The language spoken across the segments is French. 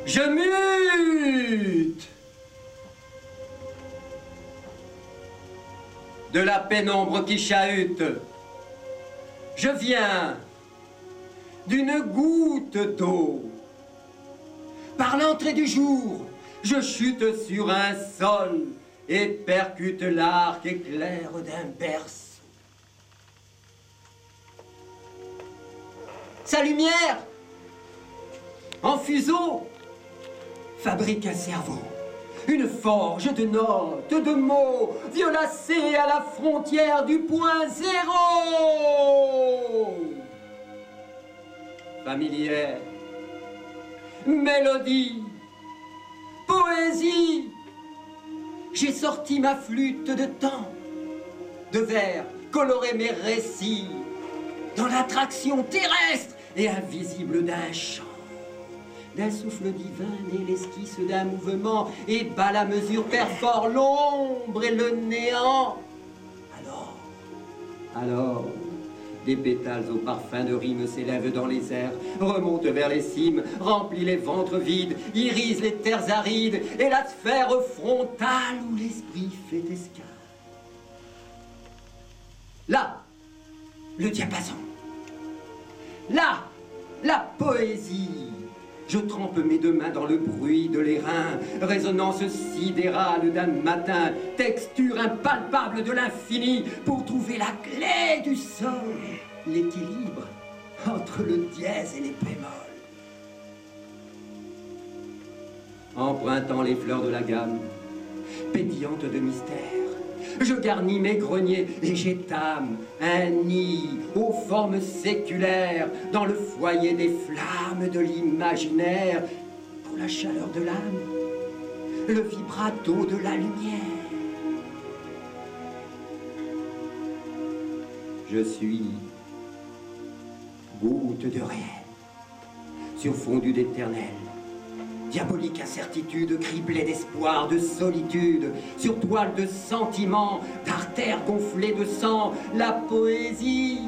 Je mute de la pénombre qui chahute. Je viens d'une goutte d'eau. Par l'entrée du jour, je chute sur un sol et percute l'arc éclair d'un berceau. Sa lumière, en fuseau, fabrique un cerveau, une forge de notes, de mots, violacés à la frontière du point zéro. Familière, mélodie, poésie, j'ai sorti ma flûte de temps, de vers, coloré mes récits, dans l'attraction terrestre et invisible d'un chant, d'un souffle divin né l'esquisse d'un mouvement, et bat la mesure perfore l'ombre et le néant. Alors, des pétales au parfum de rime s'élèvent dans les airs, remontent vers les cimes, remplissent les ventres vides, irisent les terres arides et la sphère frontale où l'esprit fait escale. Là, le diapason. Là, la poésie. Je trempe mes deux mains dans le bruit de l'airain, résonance sidérale d'un matin, texture impalpable de l'infini, pour trouver la clé du sol, l'équilibre entre le dièse et les bémols. Empruntant les fleurs de la gamme, pétillantes de mystère, je garnis mes greniers et j'étame un nid aux formes séculaires dans le foyer des flammes de l'imaginaire pour la chaleur de l'âme, le vibrato de la lumière. Je suis goutte de réel, surfondu d'éternel. Diabolique incertitude, criblée d'espoir, de solitude, sur toile de sentiments, d'artères gonflées de sang, la poésie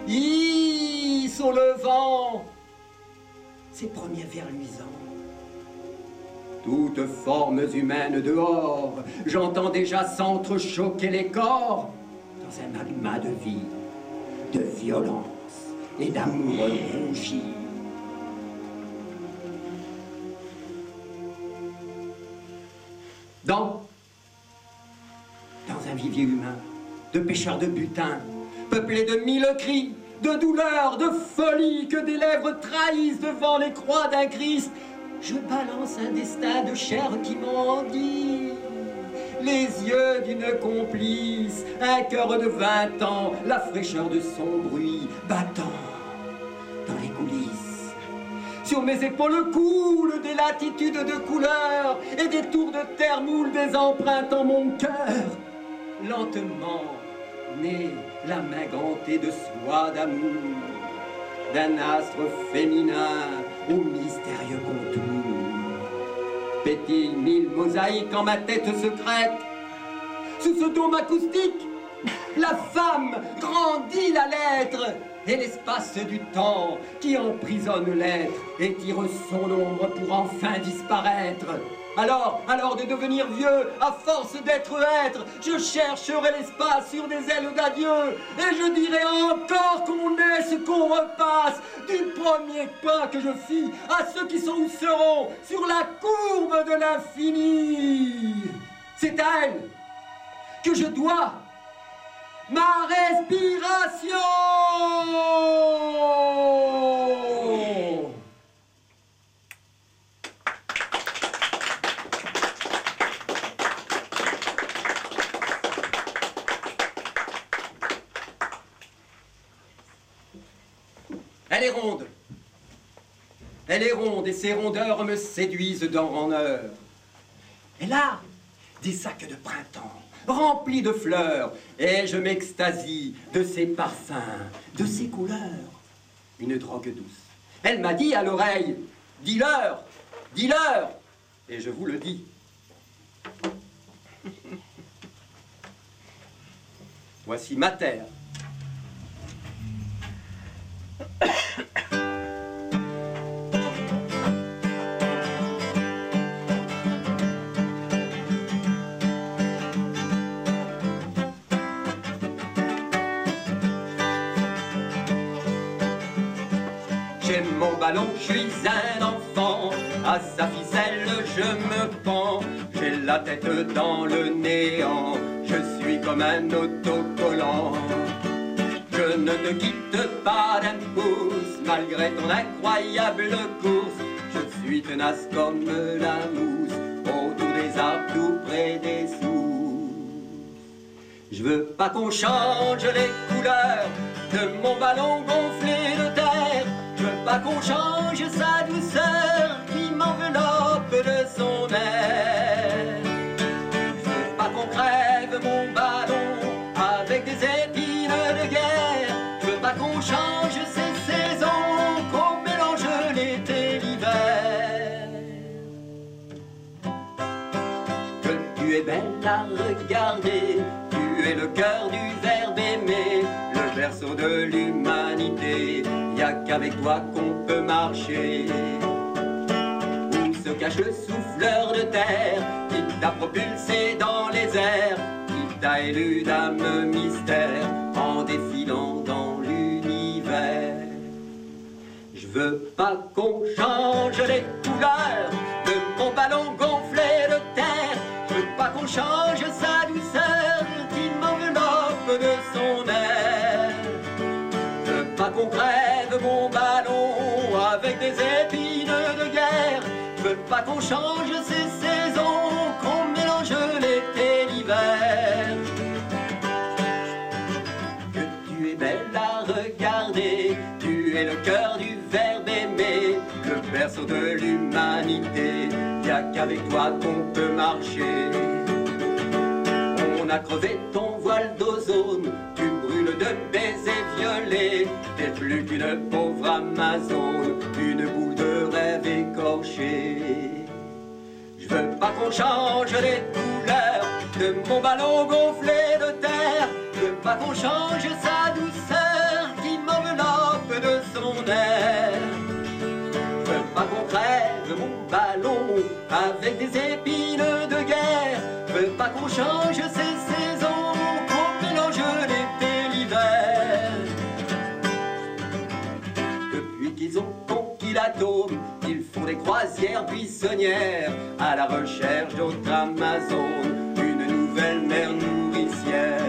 hisse au levant ses premiers vers luisants. Toutes formes humaines dehors, j'entends déjà s'entrechoquer les corps dans un magma de vie, de violence et d'amour rougi. Dans un vivier humain, de pêcheurs de butin, peuplé de mille cris, de douleur, de folie, que des lèvres trahissent devant les croix d'un Christ, je balance un destin de chair qui m'enguille, les yeux d'une complice, un cœur de 20 ans, la fraîcheur de son bruit battant dans les coulisses. Sur mes épaules coulent des latitudes de couleurs et des tours de terre moulent des empreintes en mon cœur. Lentement naît la main gantée de soie d'amour d'un astre féminin aux mystérieux contours. Pétillent 1000 mosaïques en ma tête secrète. Sous ce dôme acoustique, la femme grandit la lettre. Et l'espace du temps qui emprisonne l'être et tire son ombre pour enfin disparaître. Alors de devenir vieux, à force d'être être, je chercherai l'espace sur des ailes d'adieu, et je dirai encore qu'on est ce qu'on repasse, du premier pas que je fis à ceux qui sont ou seront sur la courbe de l'infini. C'est à elle que je dois ma respiration. Elle est ronde. Elle est ronde et ses rondeurs me séduisent d'heure en heure. Elle a des sacs de printemps remplis de fleurs, et je m'extasie de ses parfums, de ses couleurs. Une drogue douce. Elle m'a dit à l'oreille, dis-leur, dis-leur, et je vous le dis. Voici ma terre. ballon, je suis un enfant. À sa ficelle, je me pends. J'ai la tête dans le néant. Je suis comme un autocollant. Je ne te quitte pas d'un pouce, malgré ton incroyable course. Je suis tenace comme la mousse, autour des arbres, tout près des sources. Je veux pas qu'on change les couleurs de mon ballon gonflé de terre. Je veux pas qu'on change sa douceur qui m'enveloppe de son air. Je veux pas qu'on crève mon ballon avec des épines de guerre. Je veux pas qu'on change ces saisons, qu'on mélange l'été et l'hiver. Que tu es belle à regarder, tu es le cœur du verbe aimer, le berceau de l'humanité. Y'a qu'avec toi qu'on peut marcher. Où se cache le souffleur de terre qui t'a propulsé dans les airs, qui t'a élu d'âme mystère en défilant dans l'univers. Je veux pas qu'on change les couleurs de mon ballon gonflé de terre. Je veux pas qu'on change sa douceur qui m'enveloppe de son air. Je veux pas qu'on crève mon ballon avec des épines de guerre. Je veux pas qu'on change ces saisons, qu'on mélange l'été et l'hiver. Que tu es belle à regarder, tu es le cœur du verbe aimer, le berceau de l'humanité. Y'a qu'avec toi qu'on peut marcher. On a crevé ton voile d'ozone, tu brûles de baisers violets. T'es plus qu'une pauvre Amazone, une boule de rêve écorchée. Je veux pas qu'on change les couleurs de mon ballon gonflé de terre. Je veux pas qu'on change sa douceur qui m'enveloppe de son air. Je veux pas qu'on crève mon ballon avec des épines de guerre. Je veux pas qu'on change ces saisons, qu'on mélange l'été et l'hiver. Depuis qu'ils ont conquis l'atome, ils font des croisières buissonnières à la recherche d'autres Amazones, une nouvelle mer nourricière.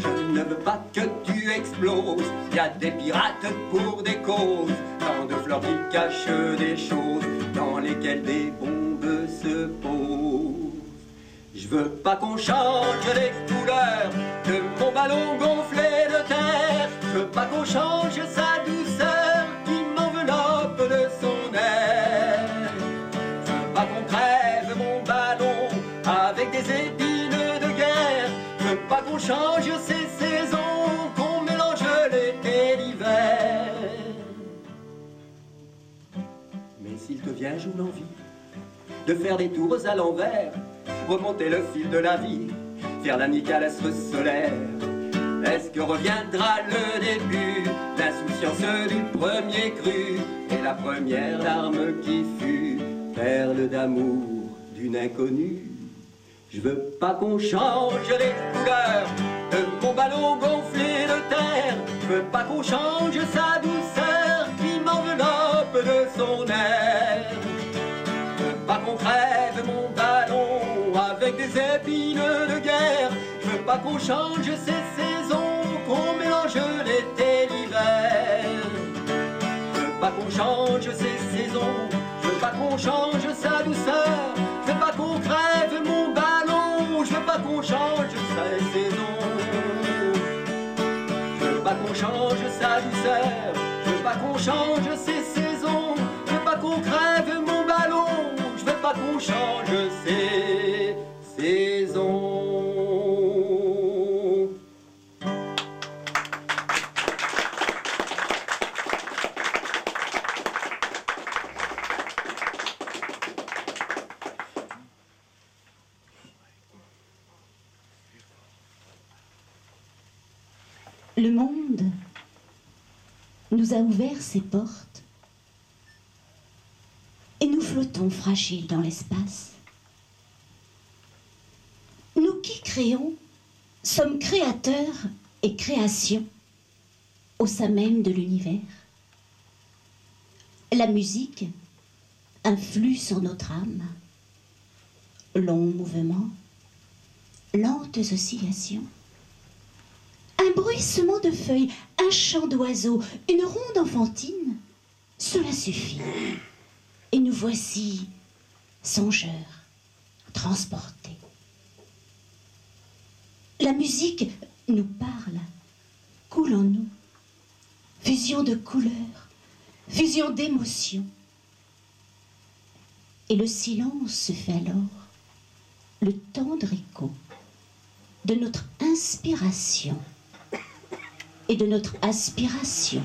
Je ne veux pas que tu exploses, y a des pirates pour des causes, tant de fleurs qui cachent des choses dans lesquelles des bombes se posent. Je veux pas qu'on change les couleurs de mon ballon gonflé de terre. Je veux pas qu'on change sa douceur qui m'enveloppe de son air. Je veux pas qu'on crève mon ballon avec des épines de guerre. Je veux pas qu'on change ces saisons, qu'on mélange l'été et l'hiver. Mais s'il te vient jour l'envie de faire des tours à l'envers, remonter le fil de la vie, faire la nique à l'astre solaire, est-ce que reviendra le début, l'insouciance du premier cru, et la première larme qui fut perle d'amour d'une inconnue? Je veux pas qu'on change les couleurs de mon ballon gonflé de terre. Je veux pas qu'on change sa douceur qui m'enveloppe de son air. Je veux pas qu'on crève mon ballon avec des épines de guerre. Je veux pas qu'on change ces saisons, qu'on mélange l'été et l'hiver. Je veux pas qu'on change ces saisons, je veux pas qu'on change sa douceur. Je veux pas qu'on crève mon ballon, je veux pas qu'on change sa saison. Je veux pas qu'on change sa douceur, je veux pas qu'on change ses saisons. Je veux pas qu'on crève mon ballon, je veux pas qu'on change ses saisons. Le monde nous a ouvert ses portes et nous flottons fragiles dans l'espace. Nous qui créons sommes créateurs et créations au sein même de l'univers. La musique influe sur notre âme. Longs mouvements, lentes oscillations. Un bruissement de feuilles, un chant d'oiseaux, une ronde enfantine, cela suffit. Et nous voici songeurs, transportés. La musique nous parle, coule en nous. Fusion de couleurs, fusion d'émotions. Et le silence se fait alors le tendre écho de notre inspiration et de notre aspiration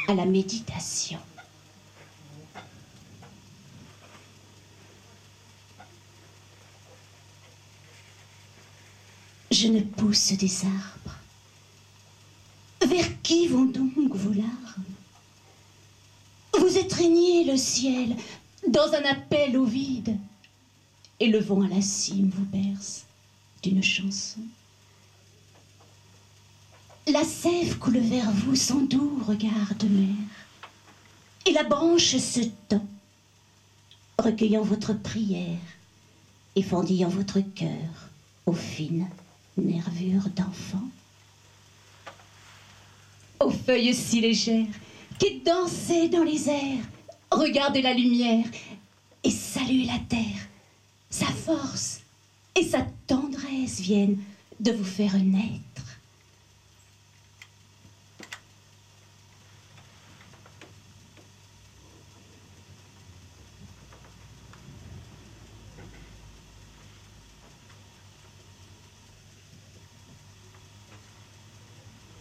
à la méditation. Je ne pousse des arbres. Vers qui vont donc vos larmes? Vous étreignez le ciel dans un appel au vide, et le vent à la cime vous berce d'une chanson. La sève coule vers vous son doux regard de mer, et la branche se tend, recueillant votre prière et fendillant votre cœur aux fines nervures d'enfant. Aux feuilles si légères qui dansaient dans les airs, regardez la lumière et saluez la terre. Sa force et sa tendresse viennent de vous faire naître.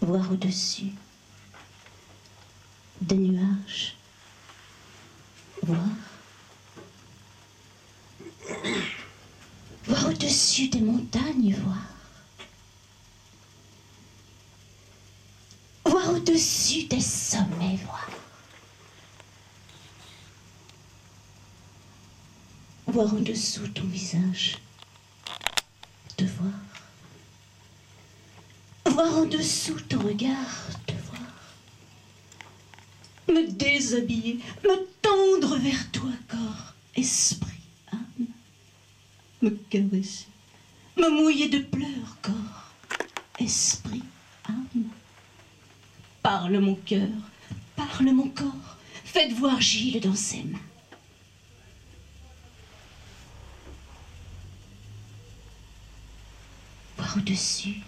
Voir au-dessus des nuages, voir au-dessus des montagnes, voir au-dessus des sommets, voir en dessous ton visage, te voir en dessous ton regard, te voir. Me déshabiller, me tendre vers toi, corps, esprit, âme. Me caresser, me mouiller de pleurs, corps, esprit, âme. Parle mon cœur, parle mon corps, faites voir Gilles dans ses mains. Voir au-dessus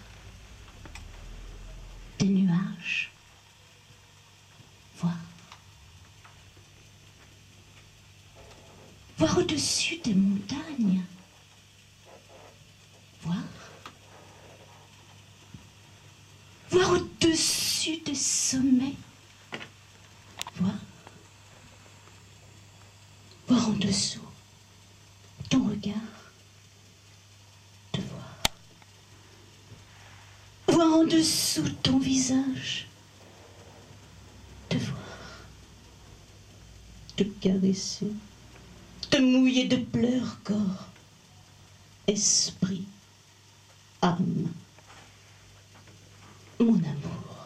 des nuages, voir au-dessus des montagnes, voir au-dessus des sommets, voir en dessous ton regard, te voir en dessous ton visage, te voir, te caresser, te mouiller de pleurs, corps, esprit, âme, mon amour.